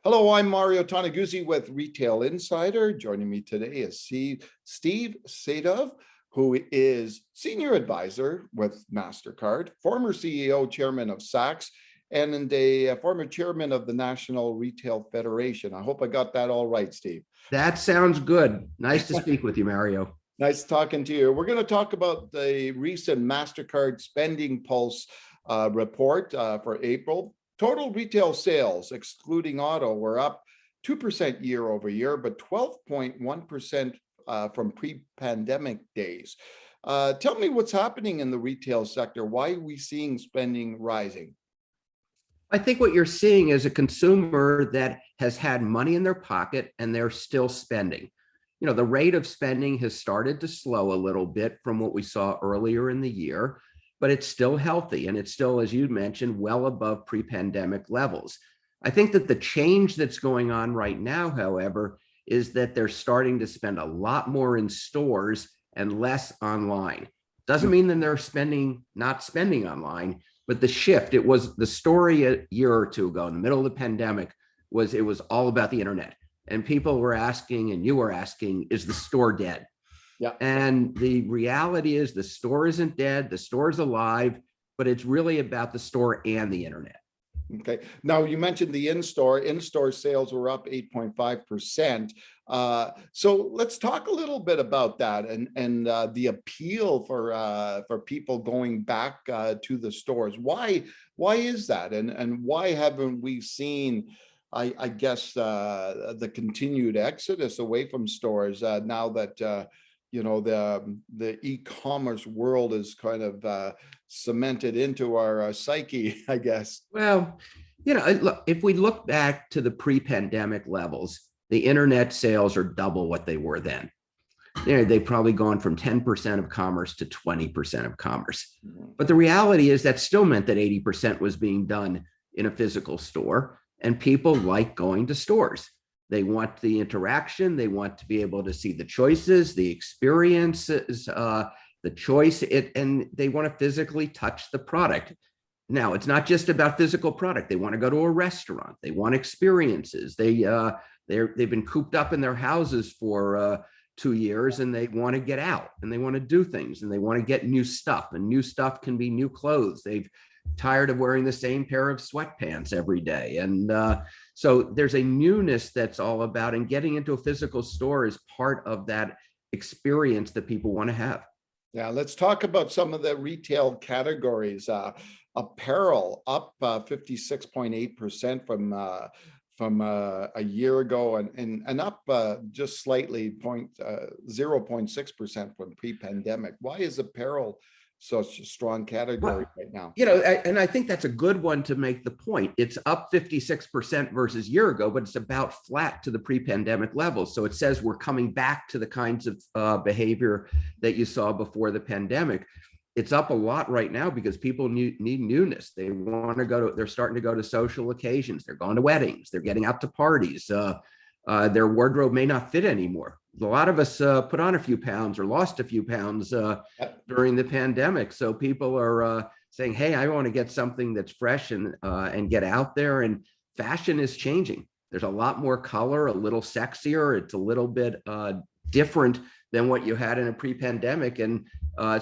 Hello, I'm Mario Toneguzzi with Retail Insider. Joining me today is Steve Sadove, who is Senior Advisor with Mastercard, former CEO, Chairman of Saks, and a former Chairman of the National Retail Federation. I hope I got that all right, Steve. That sounds good. Nice to speak with you, Mario. Nice talking to you. We're going to talk about the recent Mastercard Spending Pulse report for April. Total retail sales, excluding auto, were up 2% year over year, but 12.1% from pre-pandemic days. Tell me what's happening in the retail sector. Why are we seeing spending rising? I think what you're seeing is a consumer that has had money in their pocket and they're still spending. You know, the rate of spending has started to slow a little bit from what we saw earlier in the year, but it's still healthy and it's still, as you mentioned, well above pre-pandemic levels. I think that the change that's going on right now, however, is that they're starting to spend a lot more in stores and less online. Doesn't mean that they're not spending online, but the shift, it was the story a year or two ago in the middle of the pandemic it was all about the internet. And people were asking, and you were asking, is the store dead? Yeah. And the reality is the store isn't dead, the store is alive, but it's really about the store and the internet. Okay. Now you mentioned the in-store sales were up 8.5%. So let's talk a little bit about that and the appeal for people going back to the stores. Why is that? And why haven't we seen, I guess, the continued exodus away from stores now that you know, the e-commerce world is kind of cemented into our psyche, I guess. Well, you know, look, if we look back to the pre-pandemic levels, the internet sales are double what they were then. They've probably gone from 10% of commerce to 20% of commerce. But the reality is that still meant that 80% was being done in a physical store, and people like going to stores. They want the interaction. They want to be able to see the choices, the experiences, the choice, and they want to physically touch the product. Now, it's not just about physical product. They want to go to a restaurant. They want experiences. They've been cooped up in their houses for 2 years, and they want to get out and they want to do things and they want to get new stuff. And new stuff can be new clothes. They've tired of wearing the same pair of sweatpants every day. And so there's a newness that's all about, and getting into a physical store is part of that experience that people want to have. Yeah, let's talk about some of the retail categories. Apparel up 56.8% from a year ago, and up just slightly 0.6% from pre-pandemic. Why is apparel such a strong category right now? You know, and I think that's a good one to make the point. It's up 56% versus a year ago, but it's about flat to the pre-pandemic levels. So it says we're coming back to the kinds of behavior that you saw before the pandemic. It's up a lot right now because people need newness. They want to they're starting to go to social occasions. They're going to weddings. They're getting out to parties. Their wardrobe may not fit anymore. A lot of us put on a few pounds or lost a few pounds during the pandemic. So people are saying, hey, I want to get something that's fresh and get out there. And fashion is changing. There's a lot more color, a little sexier. It's a little bit different than what you had in a pre-pandemic. And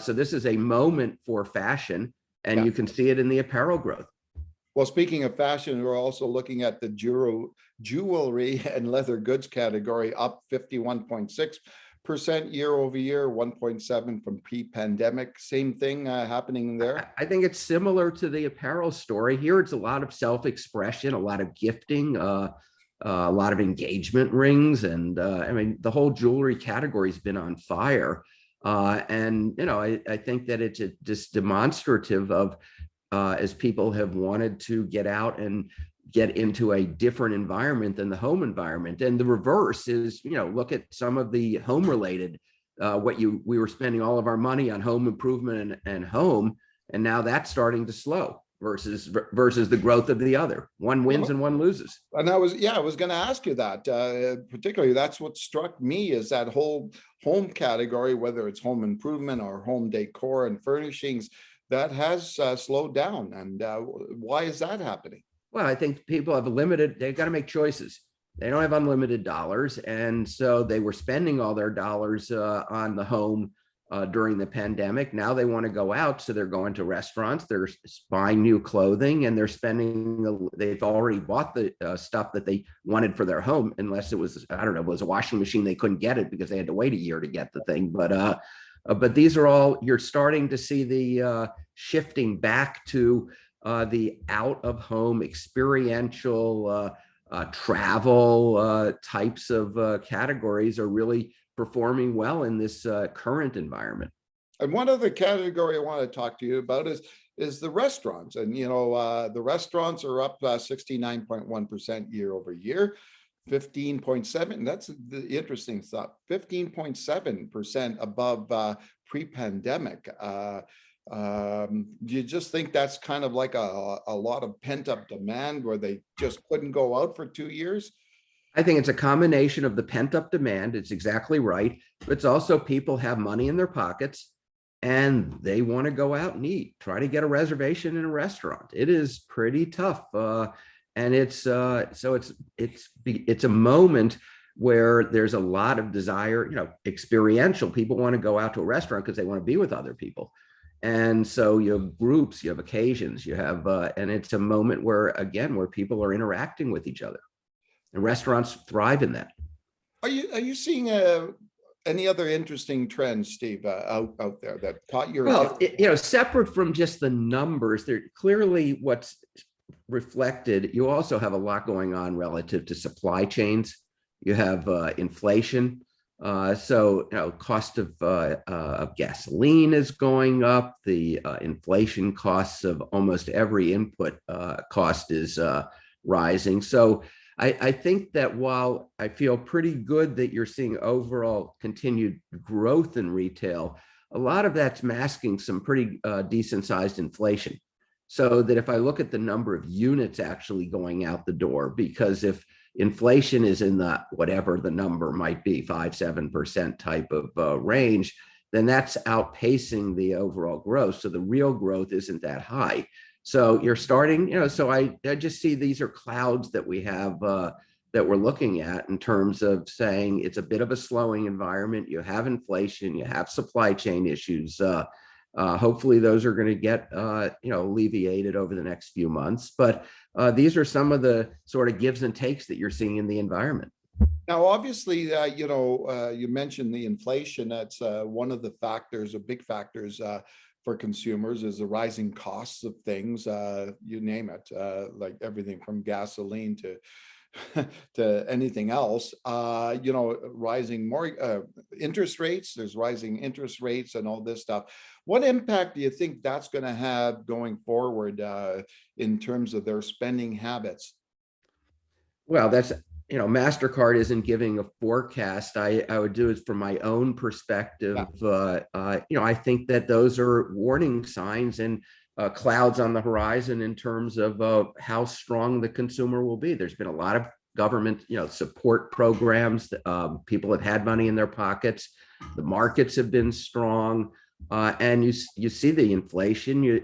so this is a moment for fashion, and you can see it in the apparel growth. Well, speaking of fashion, we're also looking at the jewelry and leather goods category, up 51.6% year over year, 1.7 from pre-pandemic. Same thing happening there. I think it's similar to the apparel story. Here, it's a lot of self-expression, a lot of gifting, a lot of engagement rings, and I mean, the whole jewelry category has been on fire. And you know, I think that it's just demonstrative of as people have wanted to get out and get into a different environment than the home environment. And the reverse is, you know, look at some of the home related, we were spending all of our money on home improvement and home, and now that's starting to slow versus the growth of the other. One wins and one loses. And I was going to ask you that, particularly that's what struck me, is that whole home category, whether it's home improvement or home decor and furnishings, that has slowed down. And why is that happening? Well, I think people have they've got to make choices. They don't have unlimited dollars. And so they were spending all their dollars on the home during the pandemic. Now they want to go out. So they're going to restaurants, they're buying new clothing, and they're they've already bought the stuff that they wanted for their home, unless it was, I don't know, it was a washing machine. They couldn't get it because they had to wait a year to get the thing. But these are all, you're starting to see the shifting back to the out of home experiential travel types of categories are really performing well in this current environment. And one other category I want to talk to you about is the restaurants. And, the restaurants are up 69.1% year over year, 15.7. That's the interesting stuff. 15.7% above pre-pandemic. Do you just think that's kind of like a lot of pent up demand where they just couldn't go out for 2 years? I think it's a combination of the pent up demand. It's exactly right. But it's also people have money in their pockets and they want to go out and eat, try to get a reservation in a restaurant. It is pretty tough. And it's a moment where there's a lot of desire, experiential. People want to go out to a restaurant because they want to be with other people. And so you have groups, you have occasions, you have, and it's a moment where people are interacting with each other. And restaurants thrive in that. Are you seeing any other interesting trends, Steve, out there that caught your attention? Well, separate from just the numbers, they're clearly what's reflected. You also have a lot going on relative to supply chains. You have inflation. So, cost of gasoline is going up. The inflation costs of almost every input cost is rising. So I think that while I feel pretty good that you're seeing overall continued growth in retail, a lot of that's masking some pretty decent sized inflation. So that if I look at the number of units actually going out the door, because if inflation is in the whatever the number might be, 5-7% type of range, then that's outpacing the overall growth. So the real growth isn't that high. So you're starting, so I just see these are clouds that we have that we're looking at in terms of saying it's a bit of a slowing environment. You have inflation, you have supply chain issues. Hopefully those are going to get alleviated over the next few months. But these are some of the sort of gives and takes that you're seeing in the environment. Now, obviously, you mentioned the inflation. That's one of the factors, or big factors for consumers, is the rising costs of things. You name it, like everything from gasoline to to anything else. Rising more interest rates. There's rising interest rates and all this stuff. What impact do you think that's going to have going forward in terms of their spending habits? Well, that's, Mastercard isn't giving a forecast. I would do it from my own perspective. Yeah. I think that those are warning signs and clouds on the horizon in terms of how strong the consumer will be. There's been a lot of government, support programs. People have had money in their pockets. The markets have been strong, and you see the inflation.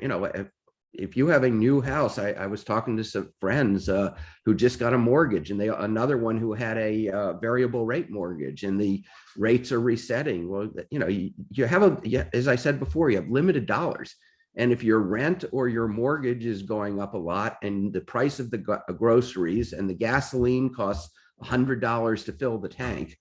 If you have a new house, I was talking to some friends who just got a mortgage, and another one who had a variable rate mortgage, and the rates are resetting. Well, you have as I said before, you have limited dollars. And if your rent or your mortgage is going up a lot, and the price of the groceries and the gasoline costs $100 to fill the tank,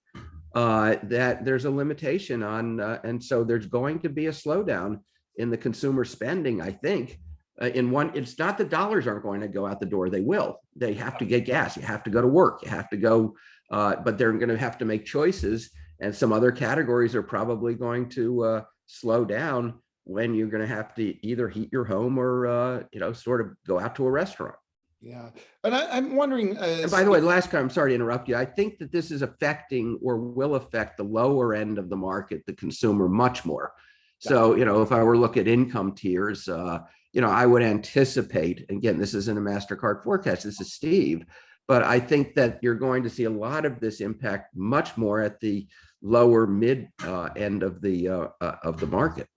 that there's a limitation on, and so there's going to be a slowdown in the consumer spending, I think. It's not that dollars aren't going to go out the door. They will. They have to get gas. You have to go to work. You have to go, but they're going to have to make choices. And some other categories are probably going to slow down when you're going to have to either heat your home or, sort of go out to a restaurant. Yeah. And I'm wondering. And by the way, last time, I'm sorry to interrupt you. I think that this is affecting or will affect the lower end of the market, the consumer, much more. So, if I were to look at income tiers, I would anticipate, again, this isn't a Mastercard forecast, this is Steve, but I think that you're going to see a lot of this impact much more at the lower mid end of the market.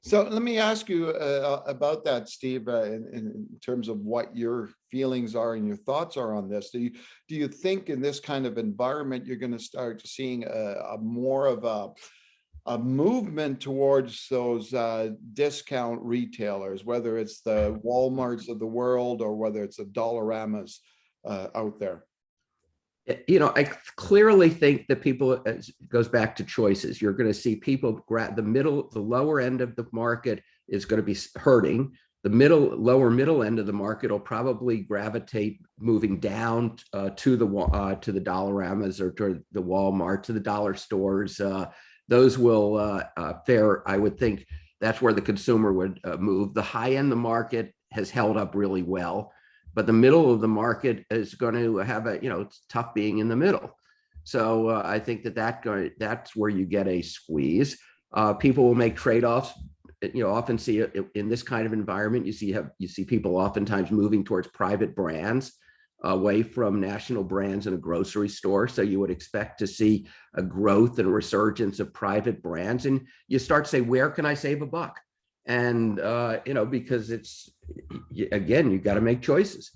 So let me ask you about that, Steve, in terms of what your feelings are and your thoughts are on this. Do you think in this kind of environment you're going to start seeing a more of a movement towards those discount retailers, whether it's the Walmarts of the world or whether it's the Dollaramas out there? I clearly think that people, it goes back to choices. You're going to see people grab the lower end of the market is going to be hurting. The lower middle end of the market will probably gravitate moving down to the Dollaramas or to the Walmart, to the dollar stores. Those will fare, I would think that's where the consumer would move. The high end of the market has held up really well, but the middle of the market is going to have it's tough being in the middle. So I think that's where you get a squeeze. People will make trade-offs. Often see in this kind of environment, you see people oftentimes moving towards private brands away from national brands in a grocery store. So you would expect to see a growth and resurgence of private brands, and you start to say, where can I save a buck? And because it's, again, you got to make choices.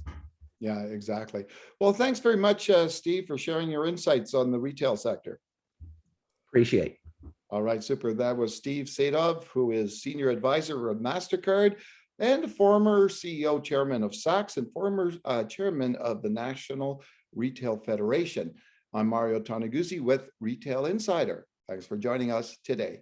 Yeah, exactly. Well, thanks very much, Steve, for sharing your insights on the retail sector. Appreciate. All right, super. That was Steve Sadove, who is Senior Advisor of Mastercard and former CEO Chairman of Saks and former Chairman of the National Retail Federation. I'm Mario Toneguzzi with Retail Insider. Thanks for joining us today.